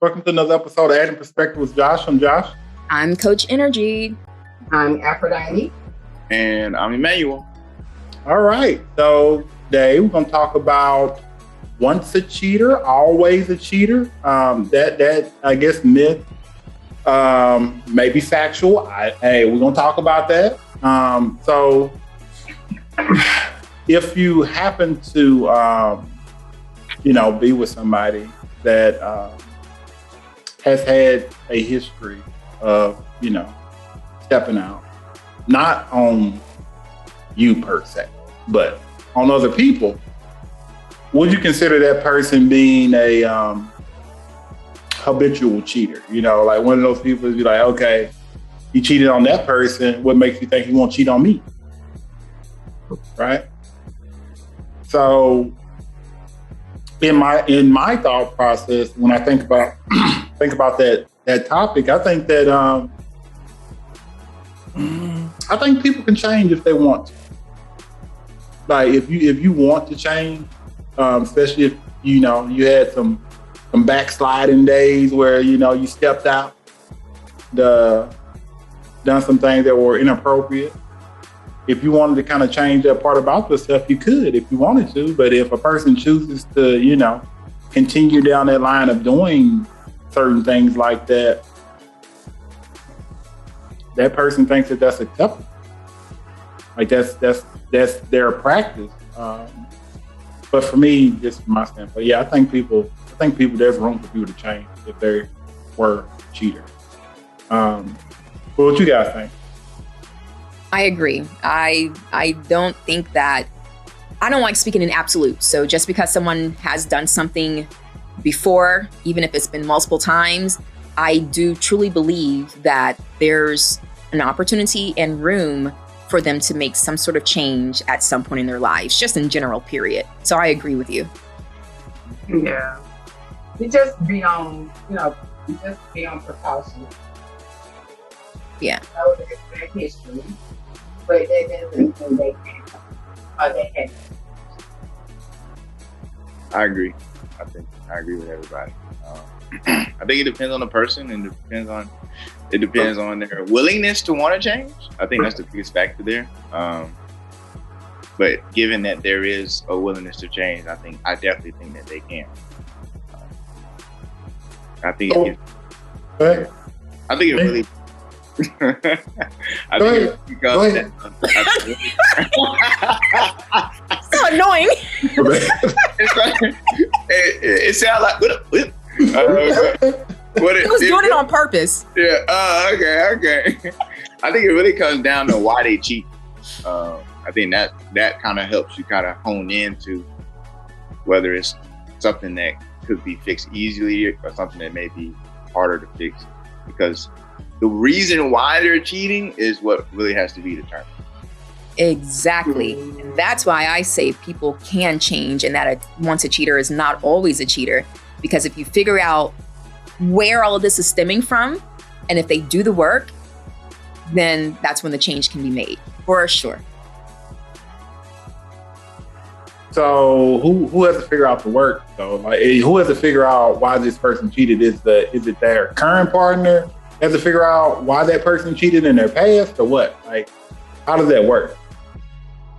Welcome to another episode of Adding Perspective with Josh. I'm Josh. I'm Coach Nrgy. I'm Aphrodite. And I'm Emmanuel. All right. So today we're going to talk about once a cheater, always a cheater. That I guess myth, maybe factual. We're going to talk about that. So if you happen to, be with somebody that has had a history of, stepping out, not on you per se, but on other people, would you consider that person being a habitual cheater? Like one of those people is be like, okay, he cheated on that person. What makes you think he won't cheat on me? Right? So in my thought process, when I think about that topic, I think that I think people can change if they want to. Like if you want to change, especially if you had some backsliding days where you stepped out, done some things that were inappropriate. If you wanted to kind of change that part about yourself, you could if you wanted to. But if a person chooses to, continue down that line of doing certain things like that, that person thinks that that's acceptable. Like that's their practice. But for me, just from my standpoint, I think there's room for people to change if they were cheaters. What you guys think? I agree. I don't think that, I don't like speaking in absolute. So just because someone has done something before, even if it's been multiple times, I do truly believe that there's an opportunity and room for them to make some sort of change at some point in their lives, just in general, period. So I agree with you. Yeah. You just be on precaution. Yeah. That was a good history. But that doesn't mean they can't. I agree. I agree with everybody. I think it depends on the person, and it depends on their willingness to want to change. I think that's the biggest factor there. But given that there is a willingness to change, I definitely think that they can. I think it really. I think it becomes so annoying. it sounds like what He was doing it on purpose. Yeah. Okay. I think it really comes down to why they cheat. I think that kind of helps you kind of hone into whether it's something that could be fixed easily or something that may be harder to fix, because the reason why they're cheating is what really has to be determined. Exactly. And that's why I say people can change, and that once a cheater is not always a cheater. Because if you figure out where all of this is stemming from, and if they do the work, then that's when the change can be made, for sure. So who has to figure out the work though? Like who has to figure out why this person cheated? Is it their current partner has to figure out why that person cheated in their past, or what? Like, how does that work?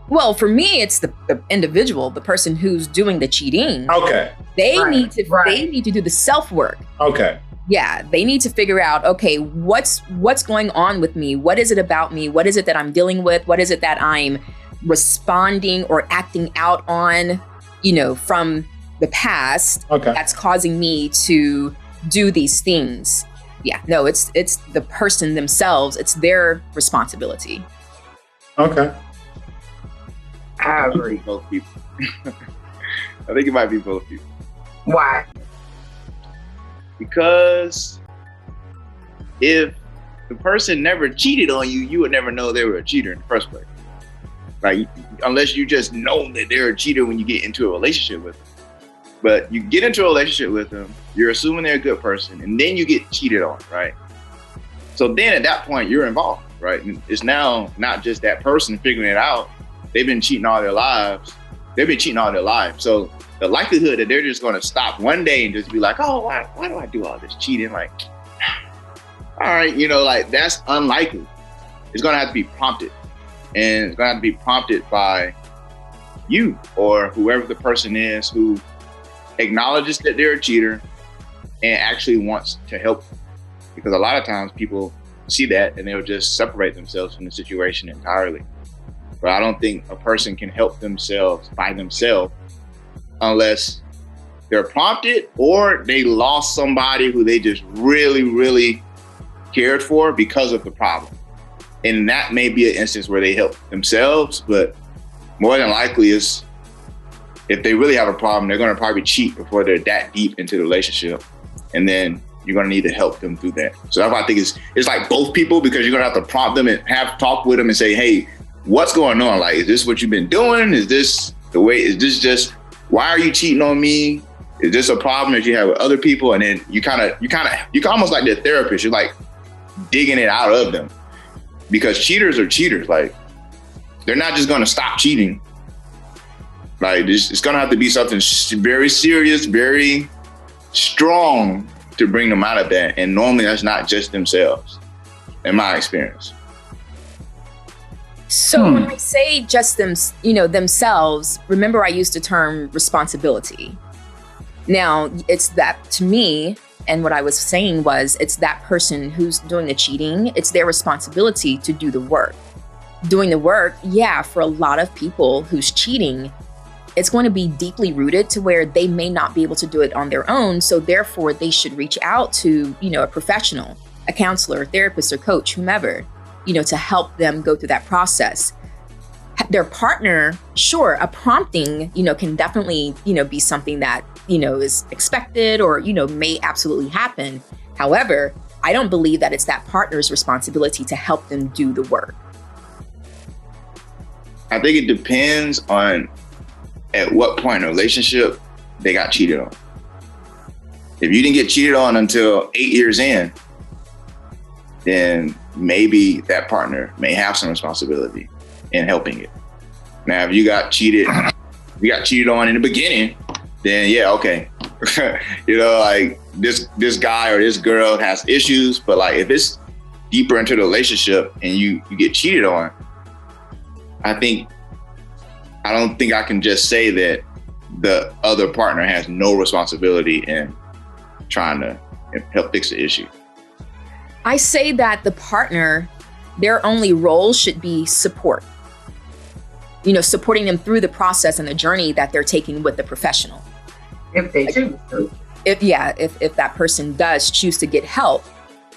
Well, for me, it's the individual, the person who's doing the cheating. Okay. They need to do the self-work. Okay. Yeah, they need to figure out, okay, what's going on with me? What is it about me? What is it that I'm dealing with? What is it that I'm responding or acting out on, from the past that's causing me to do these things? Yeah, no, it's the person themselves. It's their responsibility. Okay. I agree. Both people. I think it might be both people. Why? Because if the person never cheated on you, you would never know they were a cheater in the first place. Like, unless you just know that they're a cheater when you get into a relationship with them. But you get into a relationship with them, you're assuming they're a good person, and then you get cheated on, right? So then at that point, you're involved, right? And it's now not just that person figuring it out. They've been cheating all their lives. they've been cheating all their life. So the likelihood that they're just going to stop one day and just be like, oh, why do I do all this cheating? Like, all right, like that's unlikely. It's going to have to be prompted, and it's going to have to be prompted by you or whoever the person is who acknowledges that they're a cheater and actually wants to help. Because a lot of times people see that and they'll just separate themselves from the situation entirely. But I don't think a person can help themselves by themselves unless they're prompted or they lost somebody who they just really, really cared for because of the problem. And that may be an instance where they help themselves, but more than likely is if they really have a problem, they're going to probably cheat before they're that deep into the relationship. And then you're going to need to help them through that. So that's why I think it's like both people, because you're going to have to prompt them and have talk with them and say, hey, what's going on? Like, is this what you've been doing? Is this the way? Is this just, why are you cheating on me? Is this a problem that you have with other people? And then you almost like the therapist. You're like digging it out of them, because cheaters are cheaters. Like, they're not just going to stop cheating. Like, it's going to have to be something very serious, very strong to bring them out of that. And normally that's not just themselves, in my experience. So when I say just themselves, remember I used the term responsibility. Now, it's that, to me, and what I was saying was, it's that person who's doing the cheating, it's their responsibility to do the work. Doing the work, yeah, for a lot of people who's cheating, it's going to be deeply rooted to where they may not be able to do it on their own. So therefore, they should reach out to, a professional, a counselor, a therapist, or coach, whomever, to help them go through that process. Their partner, sure, a prompting, can definitely, be something that, is expected or, may absolutely happen. However, I don't believe that it's that partner's responsibility to help them do the work. I think it depends on at what point in a relationship they got cheated on. If you didn't get cheated on until 8 years in, then maybe that partner may have some responsibility in helping it. Now, if you got cheated on in the beginning, then yeah, okay. Like this guy or this girl has issues, but like if it's deeper into the relationship and you get cheated on, I don't think I can just say that the other partner has no responsibility in trying to help fix the issue. I say that the partner, their only role should be support. Supporting them through the process and the journey that they're taking with the professional. If they choose to. If that person does choose to get help,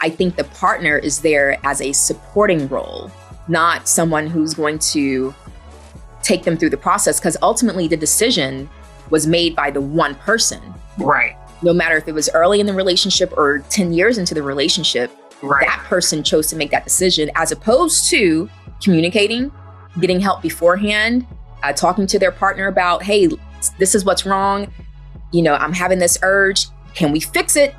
I think the partner is there as a supporting role, not someone who's going to take them through the process, because ultimately the decision was made by the one person. Right. No matter if it was early in the relationship or 10 years into the relationship, right, that person chose to make that decision, as opposed to communicating, getting help beforehand, talking to their partner about, hey, this is what's wrong. I'm having this urge. Can we fix it?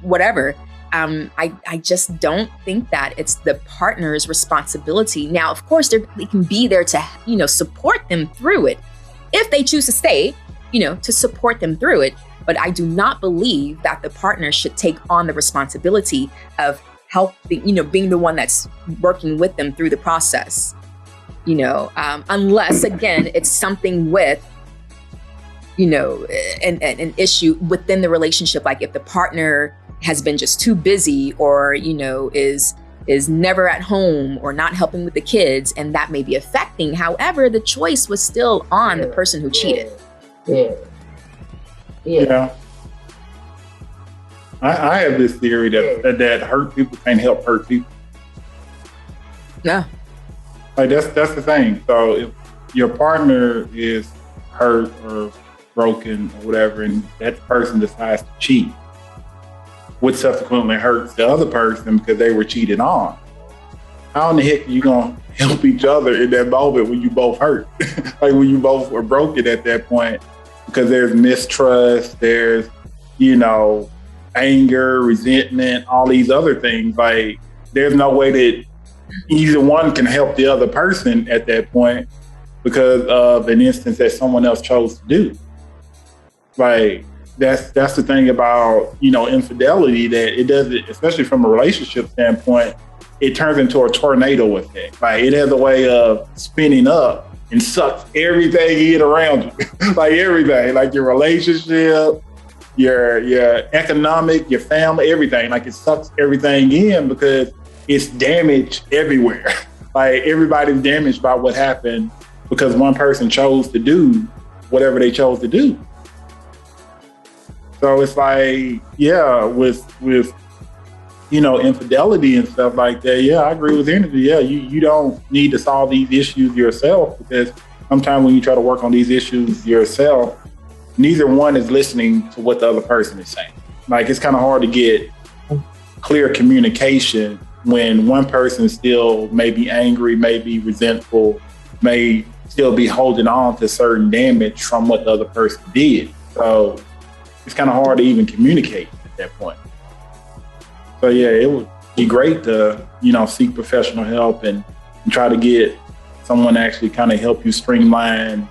Whatever. I just don't think that it's the partner's responsibility. Now, of course, they can be there to, support them through it. If they choose to stay, to support them through it. But I do not believe that the partner should take on the responsibility of helping, being the one that's working with them through the process. Unless, again, it's something with, an issue within the relationship. Like if the partner has been just too busy or, is never at home or not helping with the kids, and that may be affecting. However, the choice was still on the person who cheated. Yeah. I have this theory that hurt people can't help hurt people. No. Like that's the thing. So if your partner is hurt or broken or whatever, and that person decides to cheat, which subsequently hurts the other person because they were cheated on, how in the heck are you gonna help each other in that moment when you both hurt? Like when you both were broken at that point, because there's mistrust, there's, anger, resentment, all these other things. Like there's no way that either one can help the other person at that point, because of an instance that someone else chose to do. Like, that's the thing about, infidelity, that it doesn't, especially from a relationship standpoint, it turns into a tornado effect. Like, it has a way of spinning up and sucks everything in around you. Like, everything, like your relationship, your economic, your family, everything. Like, it sucks everything in because it's damage everywhere. Like, everybody's damaged by what happened because one person chose to do whatever they chose to do. So it's like, with infidelity and stuff like that, I agree with Nrgy. Yeah, you don't need to solve these issues yourself, because sometimes when you try to work on these issues yourself, neither one is listening to what the other person is saying. Like, it's kind of hard to get clear communication when one person still may be angry, may be resentful, may still be holding on to certain damage from what the other person did. So it's kind of hard to even communicate at that point. So it would be great to, seek professional help and try to get someone to actually kind of help you streamline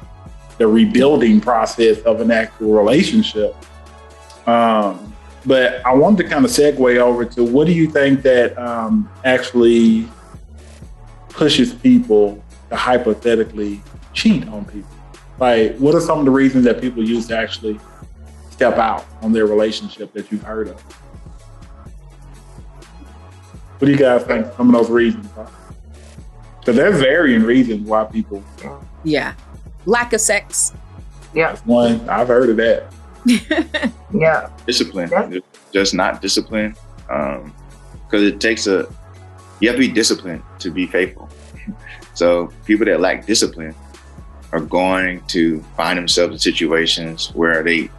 the rebuilding process of an actual relationship. But I wanted to kind of segue over to, what do you think that actually pushes people to hypothetically cheat on people? Like, what are some of the reasons that people use to actually step out on their relationship that you've heard of? What do you guys think some of those reasons are? Because there's varying reasons why people. Yeah. Lack of sex. Yeah. That's one. I've heard of that. Yeah. Discipline. Just not discipline. Because it takes you have to be disciplined to be faithful. So people that lack discipline are going to find themselves in situations where they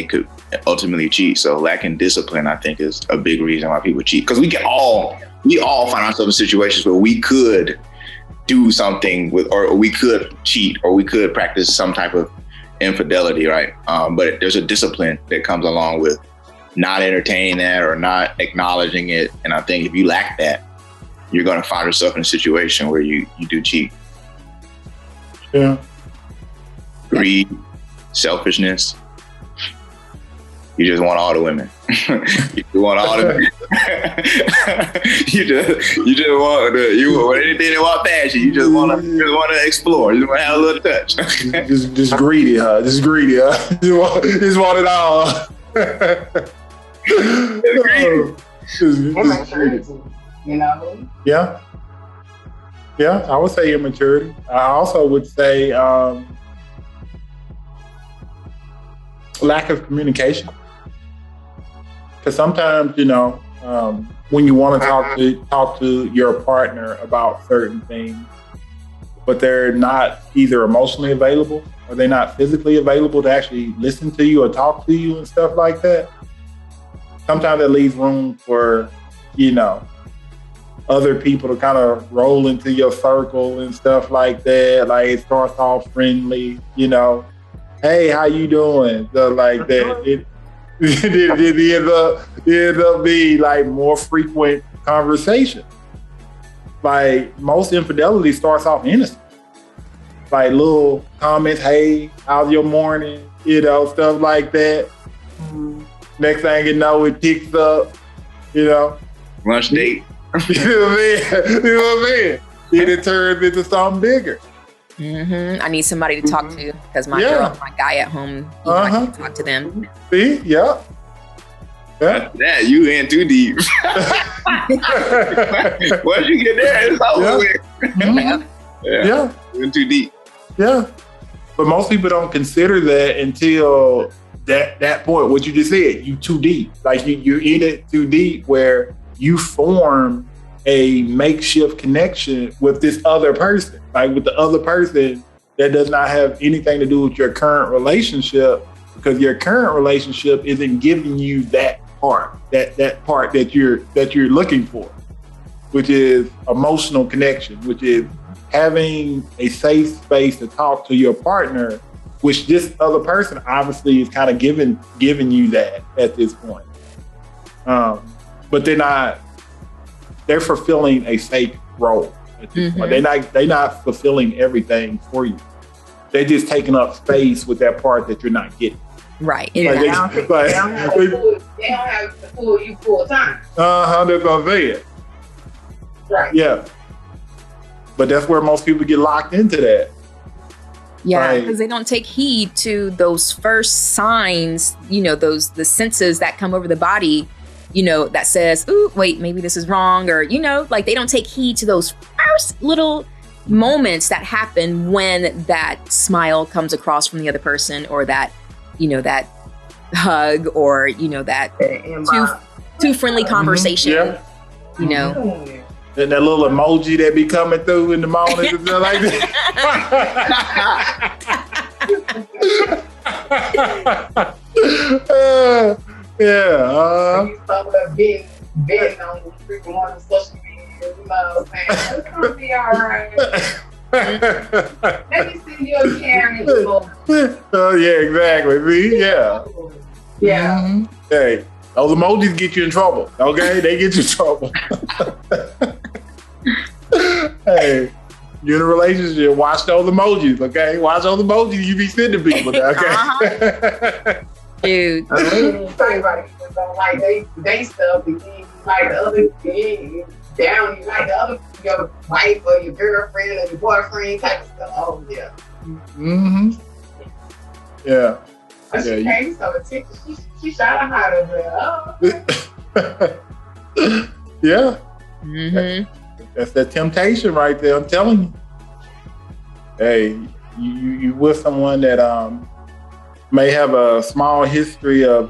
could ultimately cheat. So lacking discipline, I think, is a big reason why people cheat. Because we all find ourselves in situations where we could do something or we could cheat, or we could practice some type of infidelity, right? But there's a discipline that comes along with not entertaining that or not acknowledging it. And I think if you lack that, you're going to find yourself in a situation where you do cheat. Yeah. Greed, selfishness. You just want all the women. You want all the women. you just want anything that walk past you. You just want to explore. You just want to have a little touch. just greedy, huh? Just greedy, huh? Just want it all. Immaturity, Yeah, I would say immaturity. I also would say lack of communication. Because sometimes, when you want to talk to your partner about certain things, but they're not either emotionally available or they're not physically available to actually listen to you or talk to you and stuff like that, sometimes that leaves room for, other people to kind of roll into your circle and stuff like that. Like, it starts off friendly, hey, how you doing? Stuff like that. It ends up being like more frequent conversation. Like, most infidelity starts off innocent. Like little comments, hey, how's your morning? Stuff like that. Next thing you know, it picks up, Lunch date. You know what I mean? Then it turns into something bigger. Mm-hmm. I need somebody to talk to, because my guy at home, I can't talk to them. See? Yeah. Yeah, you in too deep. Once you get there, it's over with. Yeah. You in too deep. Yeah. But most people don't consider that until that point, what you just said, you too deep. Like, you're in it too deep, where you form a makeshift connection with this other person, like with the other person that does not have anything to do with your current relationship, because your current relationship isn't giving you that part, that part that you're looking for, which is emotional connection, which is having a safe space to talk to your partner, which this other person obviously is kind of giving you that at this point. But they're fulfilling a fake role, at this point. They're not fulfilling everything for you. They're just taking up space with that part that you're not getting. Right. They don't have to fool you full time. That's what I'm saying. Right. Yeah. But that's where most people get locked into that. Yeah, because they don't take heed to those first signs, the senses that come over the body, that says, ooh, wait, maybe this is wrong. Or, like they don't take heed to those first little moments that happen when that smile comes across from the other person, or that, that hug, or, that too friendly conversation, And that little emoji that be coming through in the morning and stuff like that. You talk about being on the freaking one of social media, it's gonna be all right. Let me see your Karen emoji. Oh yeah, exactly. See, yeah. Yeah. Mm-hmm. Hey, those emojis get you in trouble. Okay, they get you in trouble. Hey, you're in a relationship, watch those emojis, okay? Watch those emojis you be sending people, okay? Dude. Everybody don't like they stuff, and then you like the other thing, down, you like the other, your wife or your girlfriend or your boyfriend type of stuff. Oh, yeah. Mm-hmm. Yeah. But she came so attention, she shot a heart over there. Oh. Yeah. Mm-hmm. That's that temptation right there. I'm telling you. Hey, you with someone that may have a small history of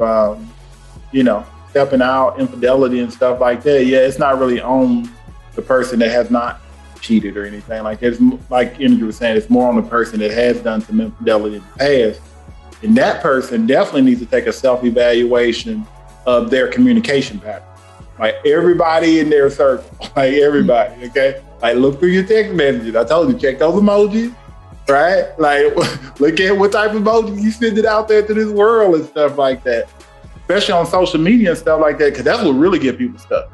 stepping out, infidelity and stuff like that. Yeah, it's not really on the person that has not cheated or anything like that. It's like Nrgy was saying, it's more on the person that has done some infidelity in the past. And that person definitely needs to take a self-evaluation of their communication pattern. Like everybody in their circle, like everybody, okay? Like look through your text messages. I told you, check those emojis, right? Like look at what type of emojis you send it out there to this world and stuff like that. Especially on social media and stuff like that, because that's what really get people stuck.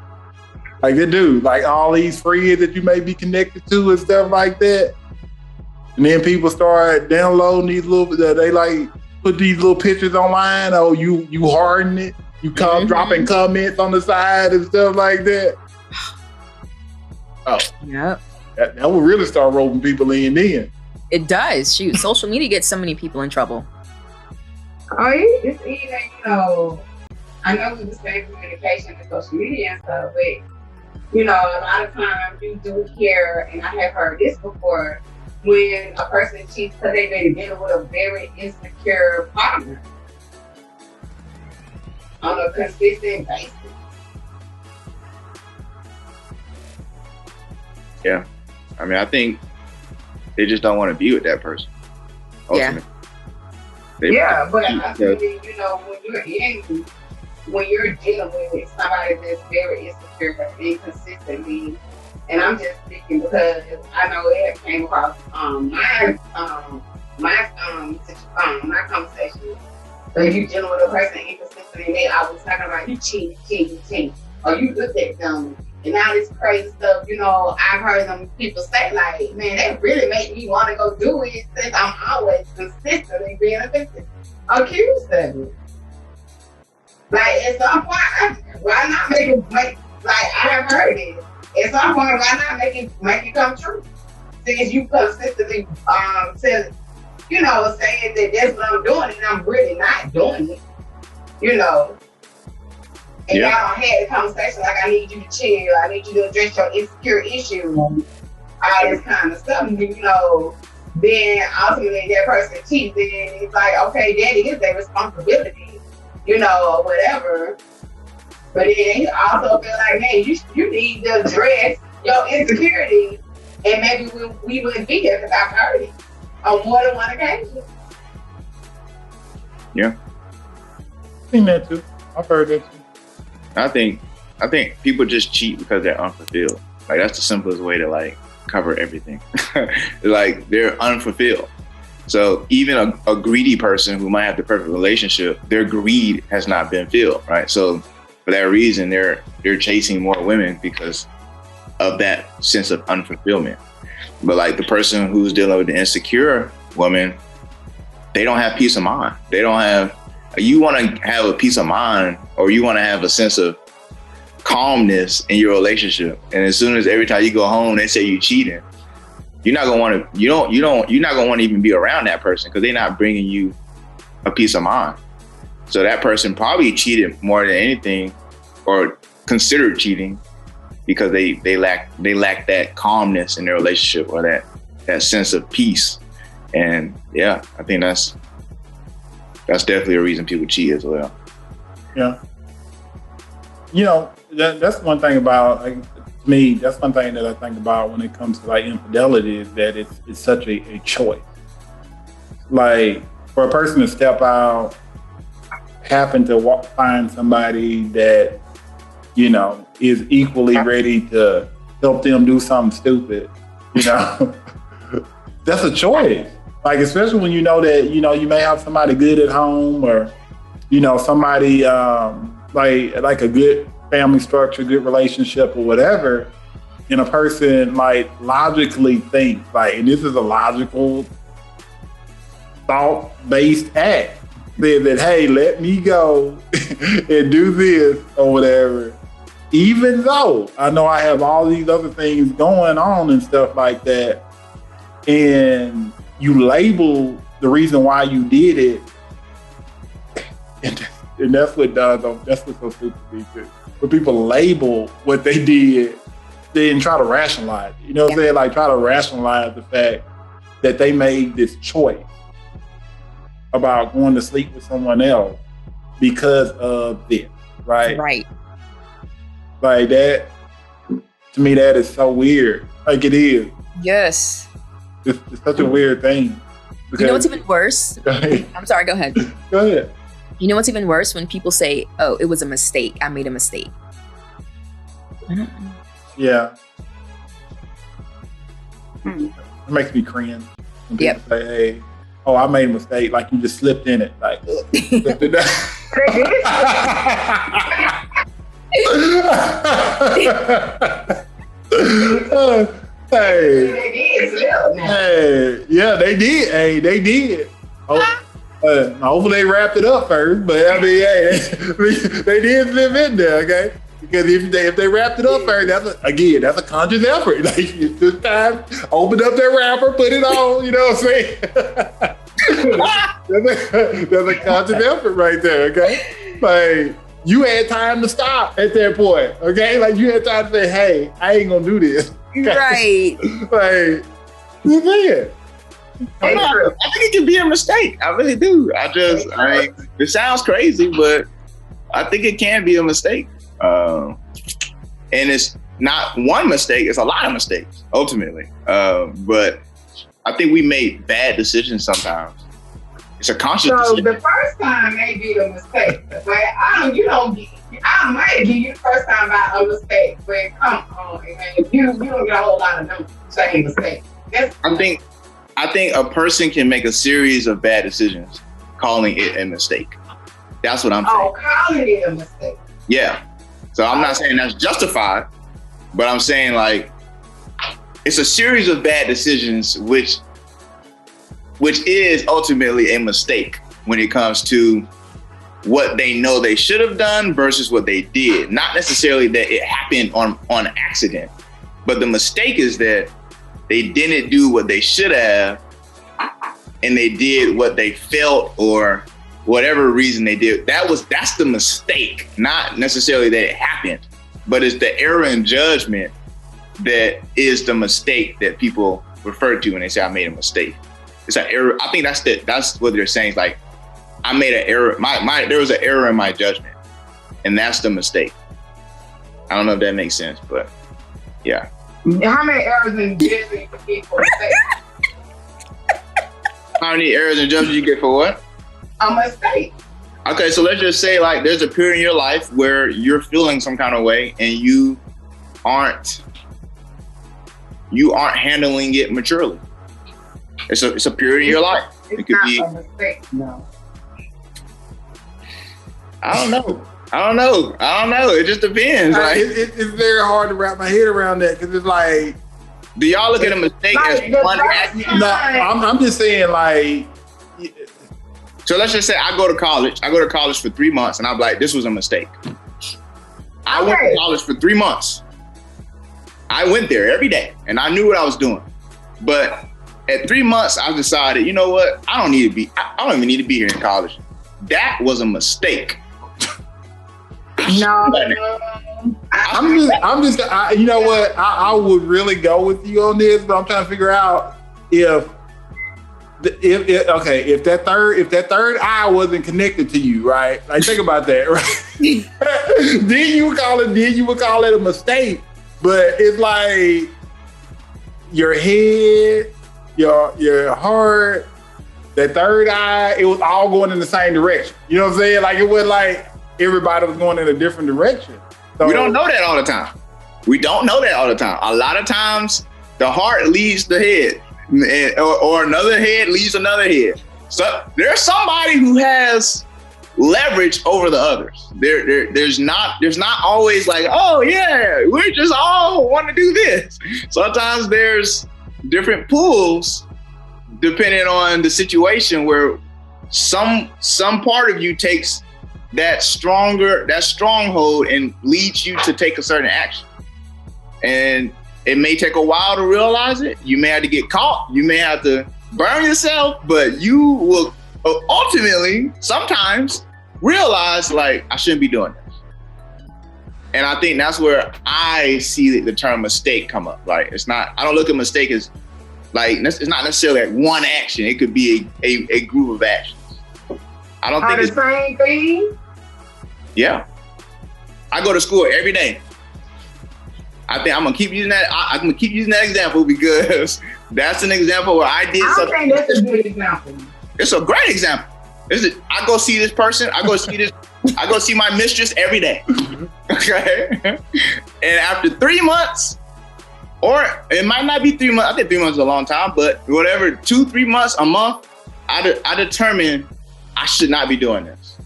Like they do, like all these friends that you may be connected to and stuff like that. And then people start downloading these they like put these little pictures online. Oh, you harden it. You come dropping comments on the side and stuff like that. Oh, yeah. That will really start roping people in then. It does. Shoot, social media gets so many people in trouble. Oh, it's even, I know we were saying communication and social media and stuff, but, a lot of times you do hear, and I have heard this before, when a person cheats because they've been dealing with a very insecure partner on a consistent basis. Yeah. I mean, I think they just don't want to be with that person. Ultimately. Yeah. But I mean, when you're dealing with somebody that's very insecure and consistently, and I'm just speaking because I know it came across my conversation. So if you're dealing with a person inconsistently, they always talking about you cheating, or you looked at them, and all this crazy stuff. I've heard them people say like, man, that really make me want to go do it since I'm always consistently being accused of it. Like at some point, why not make like I have heard it. At some point, why not make it come true? Since you consistently saying that that's what I'm doing and I'm really not doing it, And y'all don't have the conversation like, I need you to chill, I need you to address your insecure issues, all this kind of stuff, then ultimately that person cheats, then it's like, okay, that is their responsibility, or whatever. But then you also feel like, hey, you need to address your insecurity, and maybe we wouldn't be here because I've heard it on more than one occasion. Yeah. I've seen that too. I've heard that too. I think people just cheat because they're unfulfilled. Like that's the simplest way to like cover everything. Like they're unfulfilled. So even a greedy person who might have the perfect relationship, their greed has not been filled, right? So for that reason, they're chasing more women because of that sense of unfulfillment. But like the person who's dealing with the insecure woman, they don't have peace of mind. They don't have, you want to have a peace of mind, or you want to have a sense of calmness in your relationship. And as soon as every time you go home, they say you cheating, you're not gonna want to, you're not gonna want to even be around that person, because they're not bringing you a peace of mind. So that person probably cheated more than anything, or considered cheating, because they lack that calmness in their relationship, or that sense of peace. And yeah, I think that's definitely a reason people cheat as well. Yeah. You know, that's one thing about, like, me, that's one thing that I think about when it comes to like infidelity, is that it's such a choice. Like, for a person to step out, happen to find somebody that, you know, is equally ready to help them do something stupid, you know, that's a choice. Like, especially when you know that, you know, you may have somebody good at home, or, you know, somebody like a good family structure, good relationship, or whatever, and a person might logically think, like, and this is a logical, thought-based act, that, hey, let me go and do this or whatever, even though I know I have all these other things going on and stuff like that, and you label the reason why you did it, and that's what that's what's so stupid to me too. When people label what they did, then try to rationalize it. You know what I'm saying? Like, try to rationalize the fact that they made this choice about going to sleep with someone else because of this, right? Right. Like, that, to me, that is so weird. Like, it is. Yes. It's such a weird thing. You know what's even worse? I'm sorry, go ahead. Go ahead. You know what's even worse? When people say, oh, it was a mistake. I made a mistake. Yeah. It makes me cringe when people say, hey, oh, I made a mistake. Like, you just slipped in it. Like, slipped in Hey, yeah, they did. Hey, they did. Hopefully they wrapped it up first, but I mean, hey, they did slip in there, okay? Because if they wrapped it up first, that's a conscious effort. Like, it's just time, open up that wrapper, put it on. You know what I'm saying? That's a conscious effort right there, okay? Like, you had time to stop at that point, okay? Like, you had time to say, hey, I ain't gonna do this. Right. Like, you saying? I think it can be a mistake. I really do. It sounds crazy, but I think it can be a mistake. And it's not one mistake, it's a lot of mistakes, ultimately. But I think we make bad decisions sometimes. It's a conscious decision. The first time may be a mistake, but I might give you the first time by a mistake, but come on, man, you don't get a whole lot of them saying mistake. I think a person can make a series of bad decisions, calling it a mistake. That's what I'm saying. Oh, calling it a mistake. Yeah. So I'm not saying that's justified, but I'm saying, like, it's a series of bad decisions, which is ultimately a mistake when it comes to what they know they should have done versus what they did. Not necessarily that it happened on accident, but the mistake is that they didn't do what they should have, and they did what they felt, or whatever reason they did. That's the mistake, not necessarily that it happened, but it's the error in judgment that is the mistake that people refer to when they say I made a mistake. It's an error. I think that's what they're saying. It's like, I made an error. There was an error in my judgment, and that's the mistake. I don't know if that makes sense, but yeah. How many errors in judgment you get for a mistake? How many errors in judgment you get for what? A mistake. Okay, so let's just say, like, there's a period in your life where you're feeling some kind of way and you aren't handling it maturely. It's a period in your life. It could be a mistake. No. I don't know. I don't know. It just depends. Like, it's very hard to wrap my head around that because it's like, do y'all look at a mistake as one action? No, I'm just saying like. So let's just say I go to college for 3 months and I'm like, this was a mistake. I went to college for 3 months. I went there every day and I knew what I was doing. But at 3 months, I decided, you know what? I don't even need to be here in college. That was a mistake. No. I'm just you know what? I would really go with you on this, but I'm trying to figure out if that third eye wasn't connected to you, right? Like think about that, right? Then you would call it a mistake. But it's like your head, your heart, that third eye, it was all going in the same direction. You know what I'm saying? Like it was like everybody was going in a different direction. So, we don't know that all the time. A lot of times the heart leads the head. Or another head leads another head. So there's somebody who has leverage over the others. There's not always like, oh yeah, we just all want to do this. Sometimes there's different pulls depending on the situation where some part of you takes that stronghold and leads you to take a certain action. And it may take a while to realize it. You may have to get caught. You may have to burn yourself, but you will ultimately sometimes realize like, I shouldn't be doing this. And I think that's where I see the term mistake come up. Like I don't look at mistake as like, it's not necessarily like one action. It could be a group of actions. I don't think it's the same thing. Yeah. I go to school every day. I think I'm gonna keep using that. I'm gonna keep using that example because that's an example where I did something. I don't think that's a good example. It's a great example. I go see this person. I go see my mistress every day. Okay. And after 3 months, or it might not be 3 months. I think 3 months is a long time, but whatever, 2-3 months, a month, I determine I should not be doing this.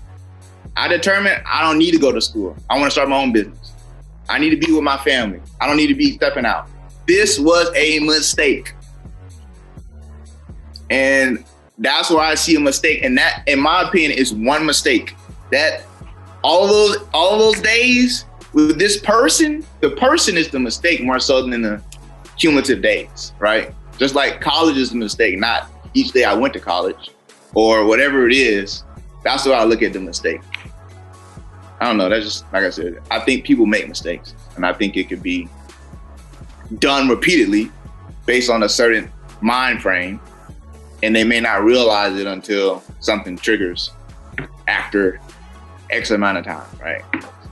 I determine I don't need to go to school. I want to start my own business. I need to be with my family. I don't need to be stepping out. This was a mistake. And that's where I see a mistake. And that, in my opinion, is one mistake. That all of those days with this person, the person is the mistake more so than the cumulative days, right? Just like college is a mistake, not each day I went to college or whatever it is. That's where I look at the mistake. I don't know. That's just, like I said, I think people make mistakes, and I think it could be done repeatedly based on a certain mind frame, and they may not realize it until something triggers after X amount of time, right?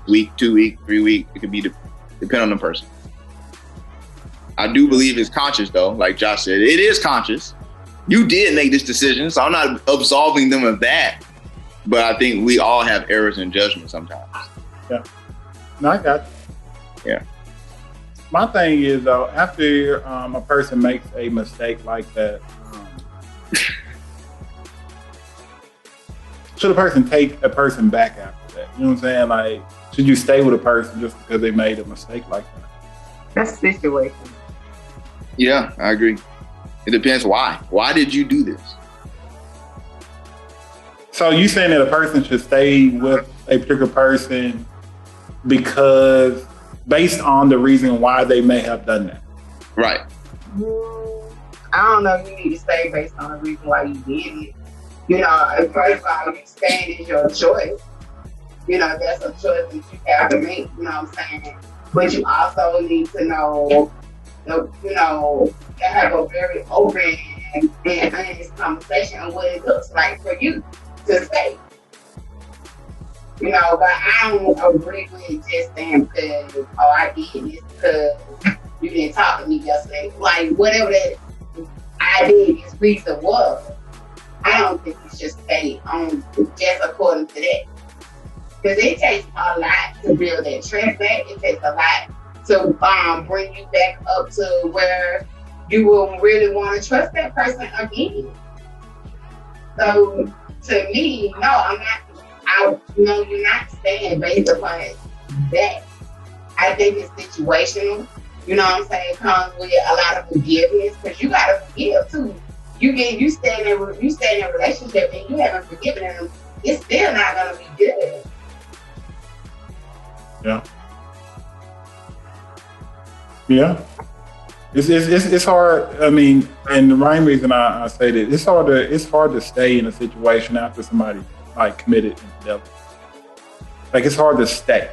Week, 2 week, 3 week, it could be depend on the person. I do believe it's conscious though, like Josh said, it is conscious. You did make this decision, so I'm not absolving them of that. But I think we all have errors in judgment sometimes. Yeah. No, I got you. Yeah. My thing is though, after a person makes a mistake like that, should a person take a person back after that? You know what I'm saying? Like, should you stay with a person just because they made a mistake like that? That's the situation. Yeah, I agree. It depends why. Why did you do this? So you saying that a person should stay with a particular person because based on the reason why they may have done that? Right. I don't know if you need to stay based on the reason why you did it. You know, first of all, you staying is your choice. You know, that's a choice that you have to make, you know what I'm saying? But you also need to know, you know, have a very open and honest conversation on what it looks like for you to stay. You know, but I don't agree with just saying because, I did this because you didn't talk to me yesterday. Like, whatever that I did, this reason was, I don't think you should stay on just according to that. Because it takes a lot to build that trust back. It takes a lot to bring you back up to where you will really want to trust that person again. So to me, no, I you're not staying based upon that. I think it's situational. You know what I'm saying? It comes with a lot of forgiveness because you gotta forgive too. You stay in a relationship and you haven't forgiven them, it's still not gonna be good. Yeah. Yeah. It's hard. I mean, and the main reason I say that it's hard to stay in a situation after somebody like committed infidelity. Like it's hard to stay.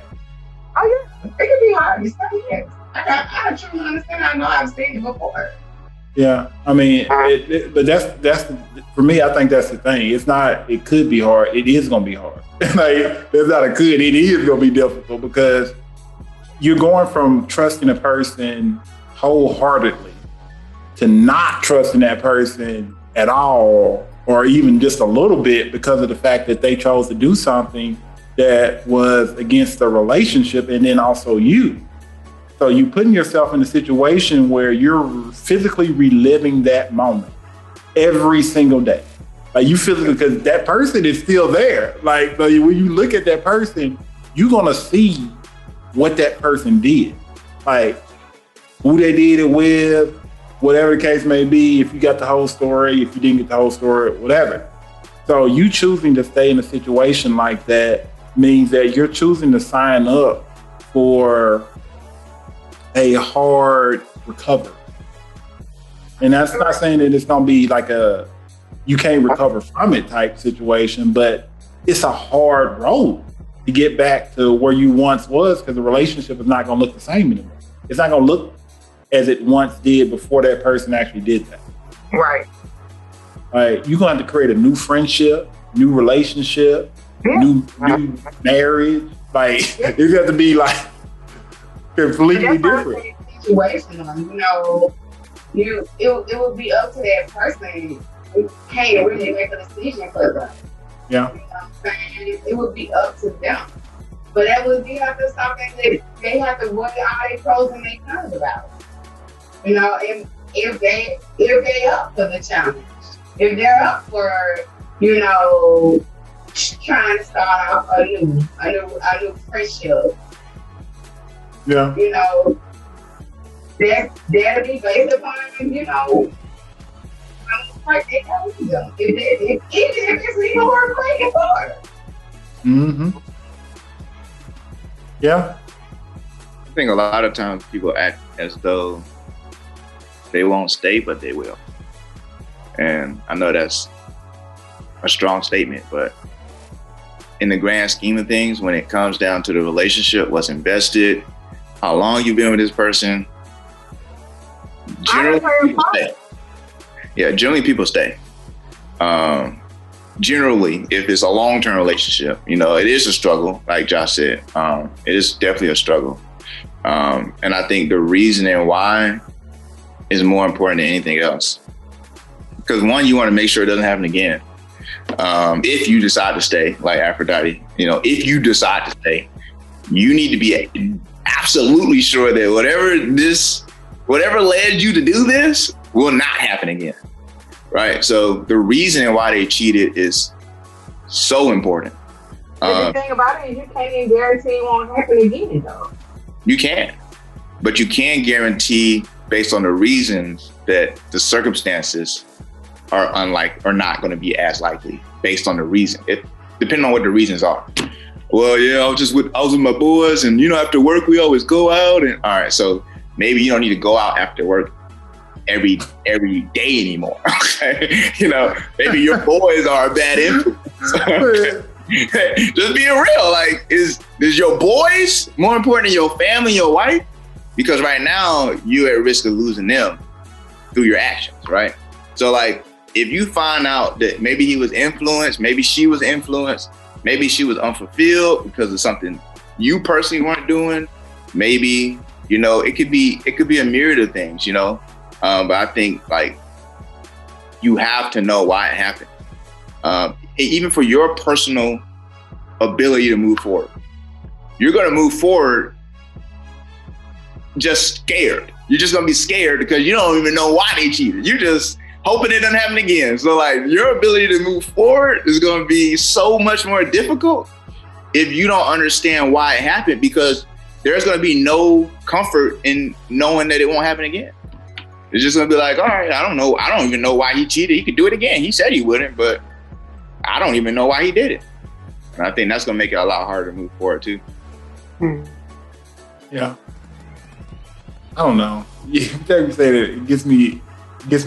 Oh yeah, it can be hard to stay. Yes. I truly understand. I know I've seen it before. Yeah, I mean, but that's for me. I think that's the thing. It's not. It could be hard. It is going to be hard. Like there's not a could. It is going to be difficult because you're going from trusting a person wholeheartedly to not trusting that person at all, or even just a little bit, because of the fact that they chose to do something that was against the relationship, and then also you. So you putting yourself in a situation where you're physically reliving that moment every single day. Like you physically, because that person is still there. Like when you look at that person, you're gonna see what that person did. Like who they did it with, whatever the case may be, if you got the whole story, if you didn't get the whole story, whatever. So you choosing to stay in a situation like that means that you're choosing to sign up for a hard recovery. And that's not saying that it's going to be like you can't recover from it type situation, but it's a hard road to get back to where you once was, because the relationship is not going to look the same anymore. It's not going to look as it once did before that person actually did that. Right. Like you're going to have to create a new friendship, new relationship, new marriage. Like it's got to be like completely different. Situational, it would be up to that person. You can't really make a decision for them. Yeah. You know what I'm saying? It would be up to them. But that would be after something that they have to weigh all their pros and their cons about. You know, if they up for the challenge, if they're up for, you know, trying to start off a new friendship. Yeah. You know, that'll be based upon, you know, like they tell them. Even if it's legal or breaking for. Mm-hmm. Yeah. I think a lot of times people act as though they won't stay, but they will. And I know that's a strong statement, but in the grand scheme of things, when it comes down to the relationship, what's invested, how long you've been with this person, generally people stay. Yeah, generally people stay. Generally, if it's a long-term relationship, you know, it is a struggle, like Josh said. It is definitely a struggle. And I think the reasoning why is more important than anything else. Because one, you want to make sure it doesn't happen again. If you decide to stay, like Aphrodite, you know, if you decide to stay, you need to be absolutely sure that whatever led you to do this will not happen again. Right? So the reason why they cheated is so important. The thing about it is you can't even guarantee it won't happen again, though. You can. But you can guarantee, based on the reasons, that the circumstances are not going to be as likely based on the reason. Depending on what the reasons are. Well, yeah, I was with my boys, and you know, after work we always go out, and all right, so maybe you don't need to go out after work every day anymore. You know, maybe your boys are a bad influence. Just being real, like is your boys more important than your family, your wife? Because right now you're at risk of losing them through your actions, right? So like, if you find out that maybe he was influenced, maybe she was influenced, maybe she was unfulfilled because of something you personally weren't doing, maybe, you know, it could be a myriad of things, you know. But I think like you have to know why it happened. Even for your personal ability to move forward. You're going to move forward just scared. You're just going to be scared because you don't even know why they cheated. You're just hoping it doesn't happen again. So like your ability to move forward is going to be so much more difficult if you don't understand why it happened, because there's going to be no comfort in knowing that it won't happen again. It's just going to be like, all right, I don't know. I don't even know why he cheated. He could do it again. He said he wouldn't, but I don't even know why he did it. And I think that's going to make it a lot harder to move forward too. Yeah. I don't know. You say that it gets me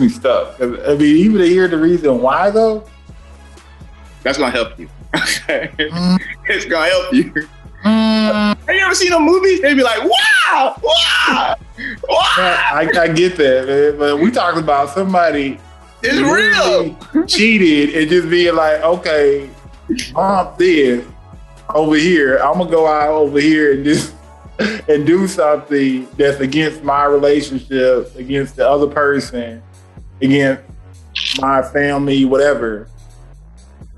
stuck. I mean, even to hear the reason why though, that's going to help you. It's going to help you. Have you ever seen them movies? They be like, wow. I get that, man. But we talking about somebody it's real cheated and just being like, okay, bump this over here. I'm gonna go out over here and just and do something that's against my relationship, against the other person, against my family, whatever.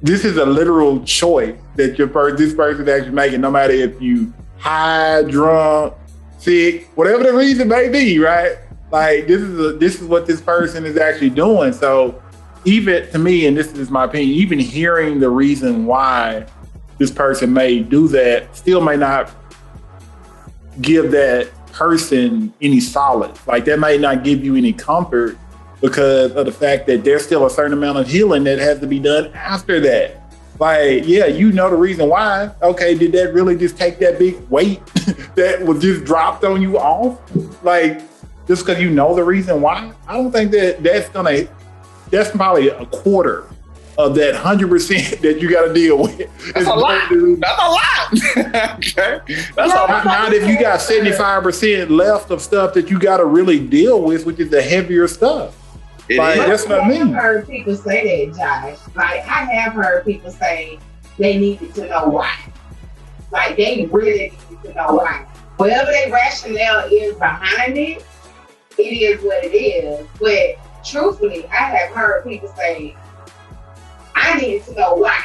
This is a literal choice that this person actually making, no matter if you high, drunk, sick, whatever the reason may be, right? Like this is what this person is actually doing. So even to me, and this is my opinion, even hearing the reason why this person may do that still may not give that person any solace. Like that may not give you any comfort because of the fact that there's still a certain amount of healing that has to be done after that. Like, yeah, you know the reason why. Okay, did that really just take that big weight that was just dropped on you off? Like, just because you know the reason why? I don't think that's probably a quarter of that 100% that you got to deal with. That's a lot. That's a lot. Okay. That's a lot. Not if you got 75% left of stuff that you got to really deal with, which is the heavier stuff. That's what I mean. I've heard people say that, Josh. Like, I have heard people say they needed to know why. Like, they really needed to know why. Whatever their rationale is behind it, it is what it is. But truthfully, I have heard people say, I needed to know why.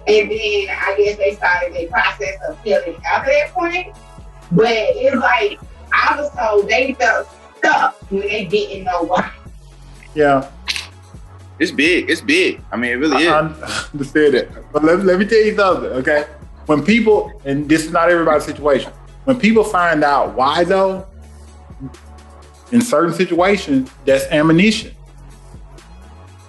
And then I guess they started their process of healing after that point. But it's like, I was told they felt stuck when they didn't know why. Yeah. It's big. It's big. I mean, it really is. I understand that. But let me tell you something, okay? When people, and this is not everybody's situation, when people find out why though, in certain situations, that's ammunition.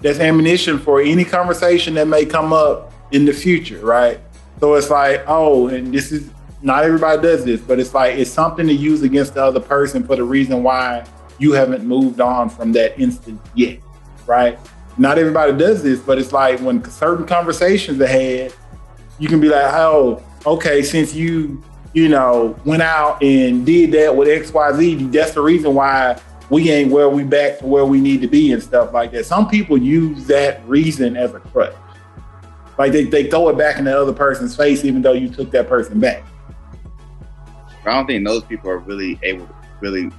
That's ammunition for any conversation that may come up in the future, right? So it's like, oh, and this is, not everybody does this, but it's like, it's something to use against the other person for the reason why you haven't moved on from that instant yet, right? Not everybody does this, but it's like when certain conversations are had, you can be like, oh, okay, since you went out and did that with XYZ, that's the reason why we ain't back to where we need to be and stuff like that. Some people use that reason as a crutch. Like they throw it back in the other person's face, even though you took that person back. I don't think those people are really able to really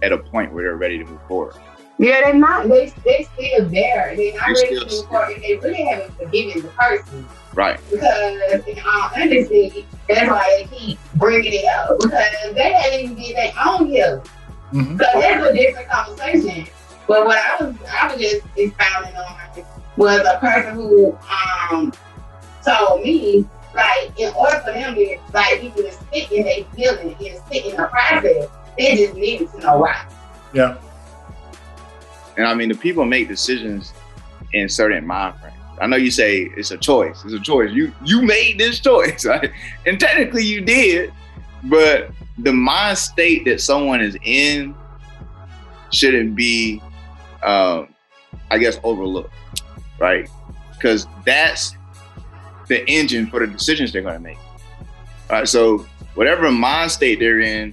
at a point where they're ready to move forward. Yeah, they're not. They still there. They're not ready to move forward. They really haven't forgiven the person. Right. Because in all honesty, that's why they keep bringing it up. Because they haven't even did their own healing. Mm-hmm. So that's a different conversation. But what I was just expounding on was a person who told me, like, in order for them to like even sit in their healing and sit in the process, they just needed to know why. Yeah. And I mean, the people make decisions in certain mind frames. I know you say it's a choice. It's a choice. You made this choice, right? And technically you did, but the mind state that someone is in shouldn't be, I guess, overlooked, right? Because that's the engine for the decisions they're going to make. All right. So whatever mind state they're in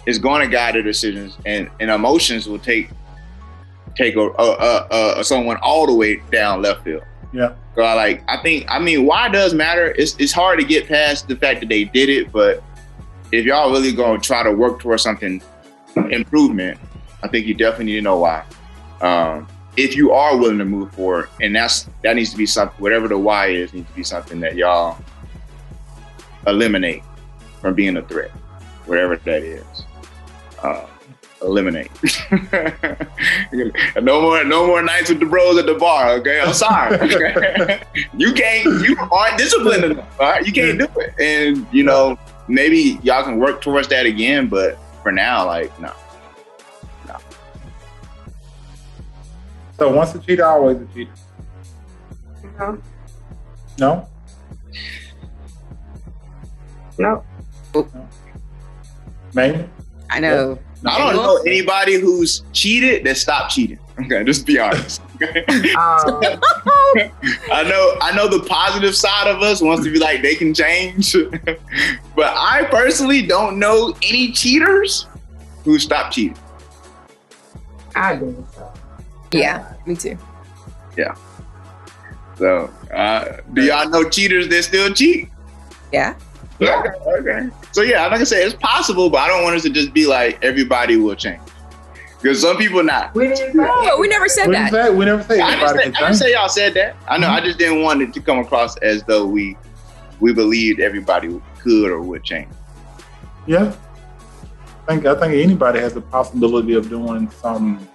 is going to guide their decisions, and emotions will take someone all the way down left field. Yeah. So I mean, why does matter? It's hard to get past the fact that they did it, but if y'all really gonna try to work towards something improvement, I think you definitely need to know why. If you are willing to move forward, and that needs to be something, whatever the why is, needs to be something that y'all eliminate from being a threat, whatever that is. So eliminate. No more nights with the bros at the bar. Okay, I'm sorry. Okay? You aren't disciplined enough. All right, you can't do it. And you know, maybe y'all can work towards that again. But for now, like, no. So once a cheater, always a cheater. No. No. Maybe. I know. I don't know anybody who's cheated that stopped cheating. Okay, just be honest. Okay? I know the positive side of us wants to be like they can change, but I personally don't know any cheaters who stopped cheating. I do so. Yeah, me too. Yeah. So, do y'all know cheaters that still cheat? Yeah. Yeah. Okay. So yeah, like I said, it's possible, but I don't want us to just be like everybody will change, because some people not. We didn't No, we never said that. We never say I everybody didn't can say change. y'all said that. I know. I just didn't want it to come across as though we believed everybody could or would change. Yeah. I think anybody has the possibility of doing some,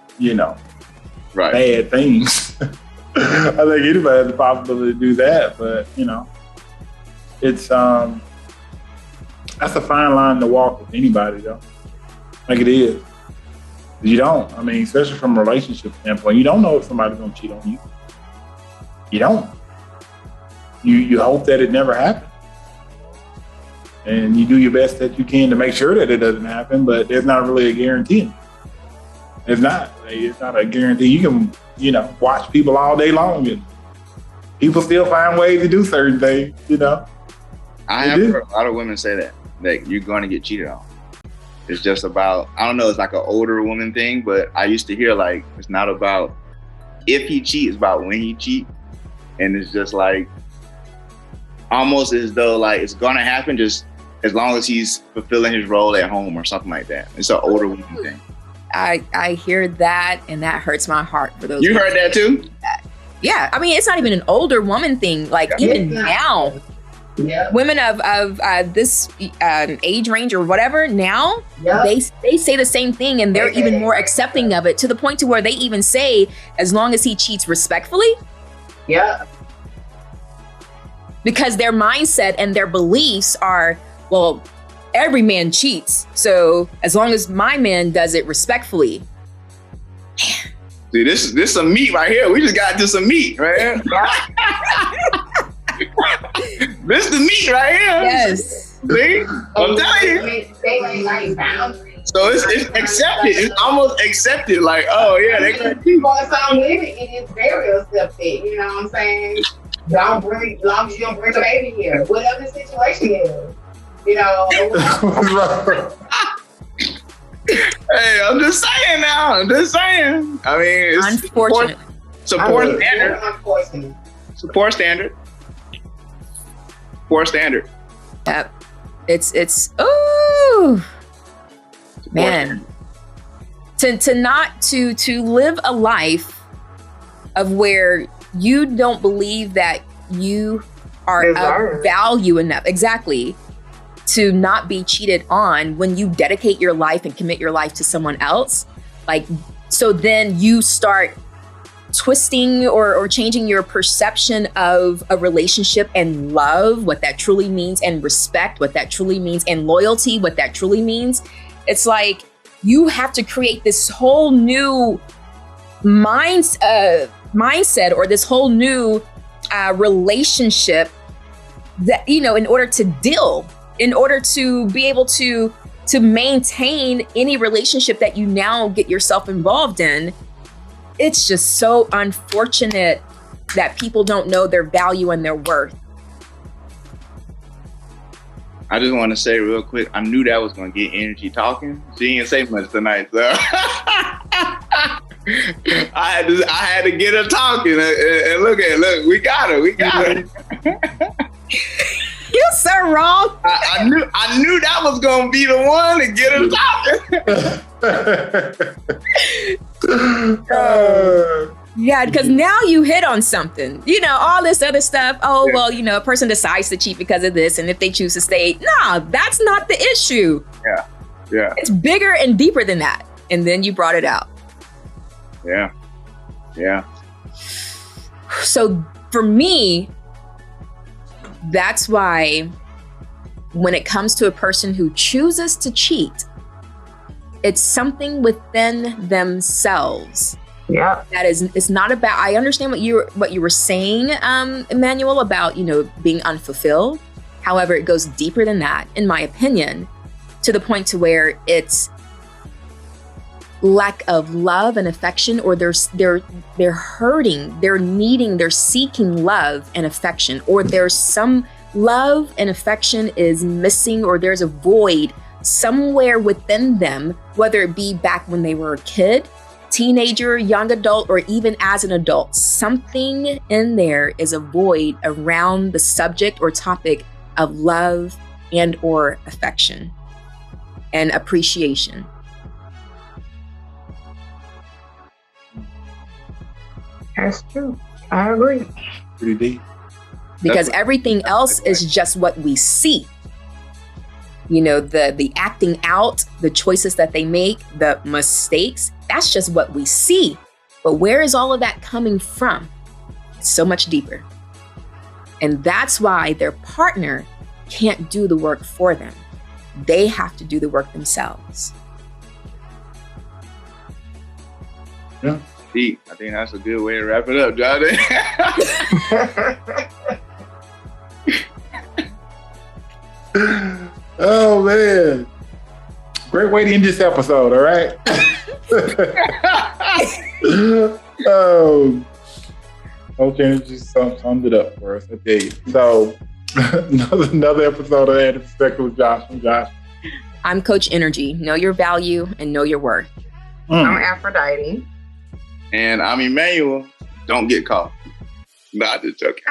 Right. bad things. I think anybody has the possibility to do that, but it's that's a fine line to walk with anybody, though. Like it is. You don't. I mean, especially from a relationship standpoint, you don't know if somebody's gonna cheat on you. You don't. You hope that it never happens, and you do your best that you can to make sure that it doesn't happen. But there's not really a guarantee. It's not. It's not a guarantee. You can, watch people all day long, and people still find ways to do certain things. I have heard a lot of women say that you're going to get cheated on. It's just about, I don't know, it's like an older woman thing, but I used to hear like, it's not about if he cheats, it's about when he cheats. And it's just like, almost as though like it's going to happen just as long as he's fulfilling his role at home or something like that. It's an older woman thing. I hear that, and that hurts my heart for those. You heard that too? Yeah, I mean, it's not even an older woman thing. Like even now, women of this age range or whatever now, they say the same thing, and they're even more accepting of it, to the point to where they even say, as long as he cheats respectfully. Yeah. Because their mindset and their beliefs are, well, every man cheats, so as long as my man does it respectfully. See, this some meat right here. We just got to some meat right here. This the meat right here. Yes. See? I'm telling you. So it's accepted. It's almost accepted. Like, oh yeah, they gonna cheat. For some women, it is very accepted. You know what I'm saying? As long as you don't bring a baby here, whatever the situation is. Hey, I'm just saying now. I mean, it's unfortunate. Support standard. Unfortunate. Support standard. Yep. It's oh man. To live a life of where you don't believe that you are of value enough. Exactly. To not be cheated on when you dedicate your life and commit your life to someone else. Like, so then you start twisting or changing your perception of a relationship and love, what that truly means, and respect, what that truly means, and loyalty, what that truly means. It's like you have to create this whole new mindset or this whole new relationship that, in order to be able to maintain any relationship that you now get yourself involved in. It's just so unfortunate that people don't know their value and their worth. I just want to say real quick, I knew that was going to get Nrgy talking. She didn't say much tonight, so I had to get her talking. And look, we got her. You're so wrong. I knew that was gonna be the one to get her talking. Yeah, because now you hit on something. All this other stuff. Oh, well, a person decides to cheat because of this, and if they choose to stay, no, that's not the issue. Yeah. It's bigger and deeper than that. and then you brought it out. Yeah. Yeah. So for me, that's why when it comes to a person who chooses to cheat, it's something within themselves. Yeah. That is, it's not about, I understand what you were saying, Emmanuel, about, being unfulfilled. However, it goes deeper than that, in my opinion, to the point to where it's lack of love and affection, or they're hurting, they're seeking love and affection, or there's some love and affection is missing, or there's a void somewhere within them, whether it be back when they were a kid, teenager, young adult, or even as an adult. Something in there is a void around the subject or topic of love and or affection and appreciation. That's true. I agree. Pretty deep. Because everything else is just what we see. The acting out, the choices that they make, the mistakes, that's just what we see. But where is all of that coming from? It's so much deeper. And that's why their partner can't do the work for them. They have to do the work themselves. Yeah. Deep. I think that's a good way to wrap it up, Johnny. Oh man, great way to end this episode. All right. Coach Nrgy summed it up for us. I tell you. So another episode of Added Perspective with Josh. I'm Josh. I'm Coach Nrgy. Know your value and know your worth. I'm Aphrodite. And I'm Emmanuel. Don't get caught. Not just joking.